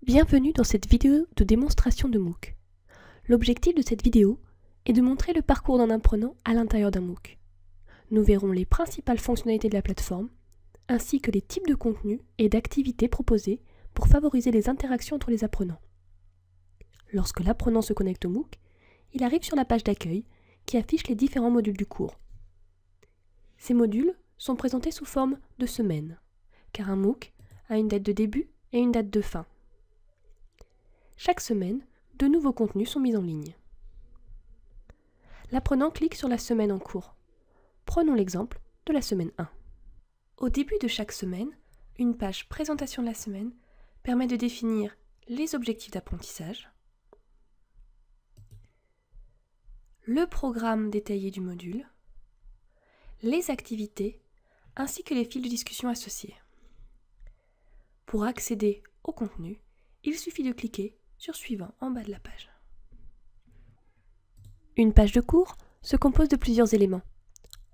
Bienvenue dans cette vidéo de démonstration de MOOC. L'objectif de cette vidéo est de montrer le parcours d'un apprenant à l'intérieur d'un MOOC. Nous verrons les principales fonctionnalités de la plateforme, ainsi que les types de contenus et d'activités proposés pour favoriser les interactions entre les apprenants. Lorsque l'apprenant se connecte au MOOC, il arrive sur la page d'accueil qui affiche les différents modules du cours. Ces modules sont présentés sous forme de semaines, car un MOOC a une date de début et une date de fin. Chaque semaine, de nouveaux contenus sont mis en ligne. L'apprenant clique sur la semaine en cours. Prenons l'exemple de la semaine 1. Au début de chaque semaine, une page présentation de la semaine permet de définir les objectifs d'apprentissage, le programme détaillé du module, les activités ainsi que les fils de discussion associés. Pour accéder au contenu, il suffit de cliquer sur Suivant en bas de la page. Une page de cours se compose de plusieurs éléments.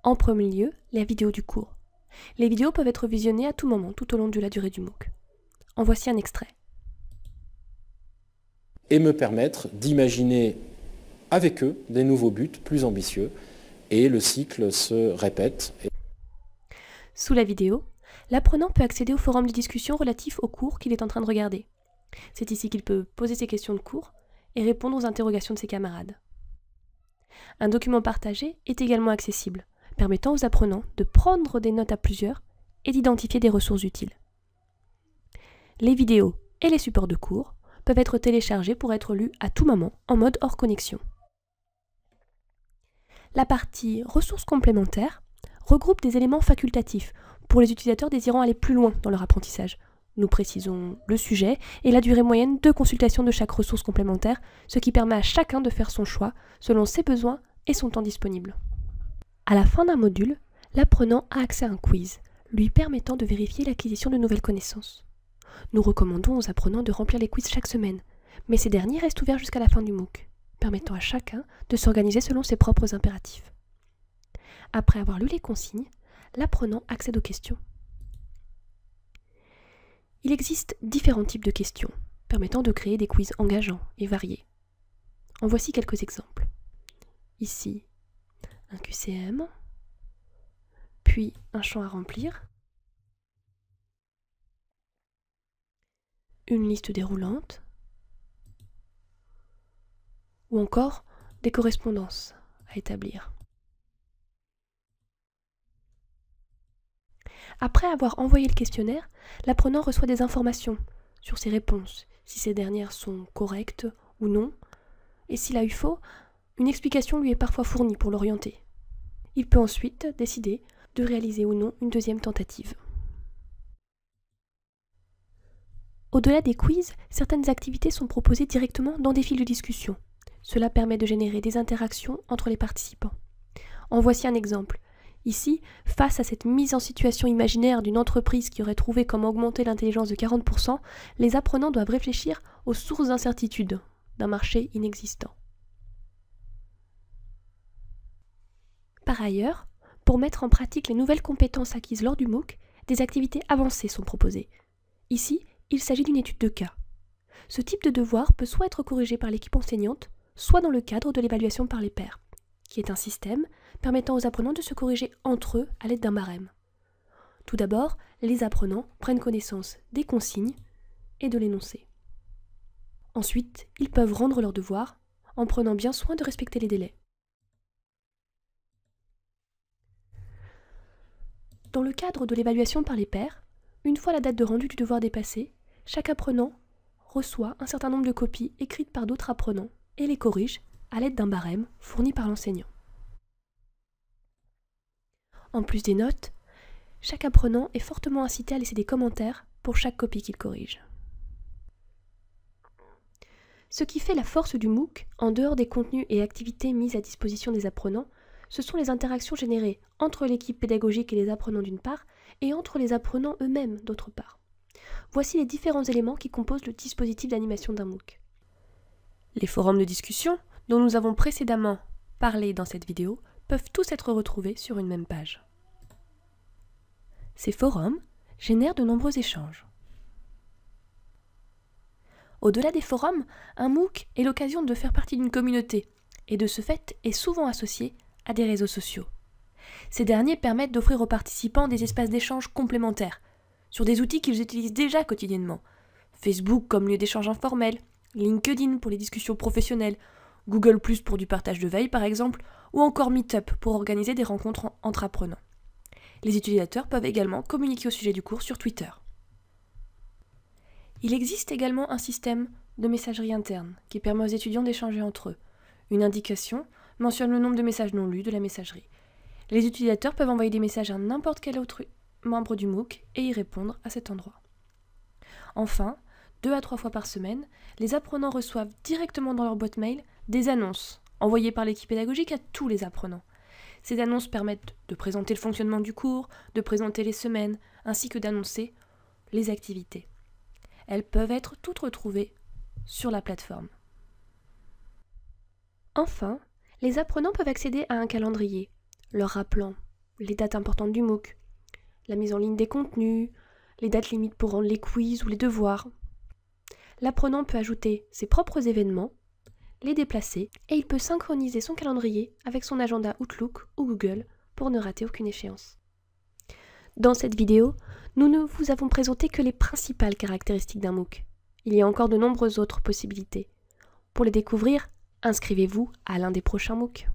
En premier lieu, la vidéo du cours. Les vidéos peuvent être visionnées à tout moment tout au long de la durée du MOOC. En voici un extrait. Et me permettre d'imaginer avec eux des nouveaux buts plus ambitieux. Et le cycle se répète. Sous la vidéo, l'apprenant peut accéder au forum de discussion relatif au cours qu'il est en train de regarder. C'est ici qu'il peut poser ses questions de cours et répondre aux interrogations de ses camarades. Un document partagé est également accessible, permettant aux apprenants de prendre des notes à plusieurs et d'identifier des ressources utiles. Les vidéos et les supports de cours peuvent être téléchargés pour être lus à tout moment en mode hors connexion. La partie ressources complémentaires regroupe des éléments facultatifs pour les utilisateurs désirant aller plus loin dans leur apprentissage. Nous précisons le sujet et la durée moyenne de consultation de chaque ressource complémentaire, ce qui permet à chacun de faire son choix selon ses besoins et son temps disponible. À la fin d'un module, l'apprenant a accès à un quiz, lui permettant de vérifier l'acquisition de nouvelles connaissances. Nous recommandons aux apprenants de remplir les quiz chaque semaine, mais ces derniers restent ouverts jusqu'à la fin du MOOC, permettant à chacun de s'organiser selon ses propres impératifs. Après avoir lu les consignes, l'apprenant accède aux questions. Il existe différents types de questions, permettant de créer des quiz engageants et variés. En voici quelques exemples. Ici, un QCM, puis un champ à remplir, une liste déroulante, ou encore des correspondances à établir. Après avoir envoyé le questionnaire, l'apprenant reçoit des informations sur ses réponses, si ces dernières sont correctes ou non, et s'il a eu faux, une explication lui est parfois fournie pour l'orienter. Il peut ensuite décider de réaliser ou non une deuxième tentative. Au-delà des quiz, certaines activités sont proposées directement dans des fils de discussion. Cela permet de générer des interactions entre les participants. En voici un exemple. Ici, face à cette mise en situation imaginaire d'une entreprise qui aurait trouvé comment augmenter l'intelligence de 40%, les apprenants doivent réfléchir aux sources d'incertitude d'un marché inexistant. Par ailleurs, pour mettre en pratique les nouvelles compétences acquises lors du MOOC, des activités avancées sont proposées. Ici, il s'agit d'une étude de cas. Ce type de devoir peut soit être corrigé par l'équipe enseignante, soit dans le cadre de l'évaluation par les pairs, qui est un système permettant aux apprenants de se corriger entre eux à l'aide d'un barème. Tout d'abord, les apprenants prennent connaissance des consignes et de l'énoncé. Ensuite, ils peuvent rendre leurs devoirs en prenant bien soin de respecter les délais. Dans le cadre de l'évaluation par les pairs, une fois la date de rendu du devoir dépassée, chaque apprenant reçoit un certain nombre de copies écrites par d'autres apprenants et les corrige à l'aide d'un barème fourni par l'enseignant. En plus des notes, chaque apprenant est fortement incité à laisser des commentaires pour chaque copie qu'il corrige. Ce qui fait la force du MOOC, en dehors des contenus et activités mises à disposition des apprenants, ce sont les interactions générées entre l'équipe pédagogique et les apprenants d'une part, et entre les apprenants eux-mêmes d'autre part. Voici les différents éléments qui composent le dispositif d'animation d'un MOOC. Les forums de discussion, dont nous avons précédemment parlé dans cette vidéo, peuvent tous être retrouvés sur une même page. Ces forums génèrent de nombreux échanges. Au-delà des forums, un MOOC est l'occasion de faire partie d'une communauté et de ce fait est souvent associé à des réseaux sociaux. Ces derniers permettent d'offrir aux participants des espaces d'échange complémentaires sur des outils qu'ils utilisent déjà quotidiennement. Facebook comme lieu d'échange informel, LinkedIn pour les discussions professionnelles, Google+ pour du partage de veille par exemple, ou encore Meetup pour organiser des rencontres entre apprenants. Les utilisateurs peuvent également communiquer au sujet du cours sur Twitter. Il existe également un système de messagerie interne qui permet aux étudiants d'échanger entre eux. Une indication mentionne le nombre de messages non lus de la messagerie. Les utilisateurs peuvent envoyer des messages à n'importe quel autre membre du MOOC et y répondre à cet endroit. Enfin, 2 à 3 fois par semaine, les apprenants reçoivent directement dans leur boîte mail des annonces envoyées par l'équipe pédagogique à tous les apprenants. Ces annonces permettent de présenter le fonctionnement du cours, de présenter les semaines, ainsi que d'annoncer les activités. Elles peuvent être toutes retrouvées sur la plateforme. Enfin, les apprenants peuvent accéder à un calendrier, leur rappelant les dates importantes du MOOC, la mise en ligne des contenus, les dates limites pour rendre les quiz ou les devoirs. L'apprenant peut ajouter ses propres événements, les déplacer, et il peut synchroniser son calendrier avec son agenda Outlook ou Google pour ne rater aucune échéance. Dans cette vidéo, nous ne vous avons présenté que les principales caractéristiques d'un MOOC. Il y a encore de nombreuses autres possibilités. Pour les découvrir, inscrivez-vous à l'un des prochains MOOC.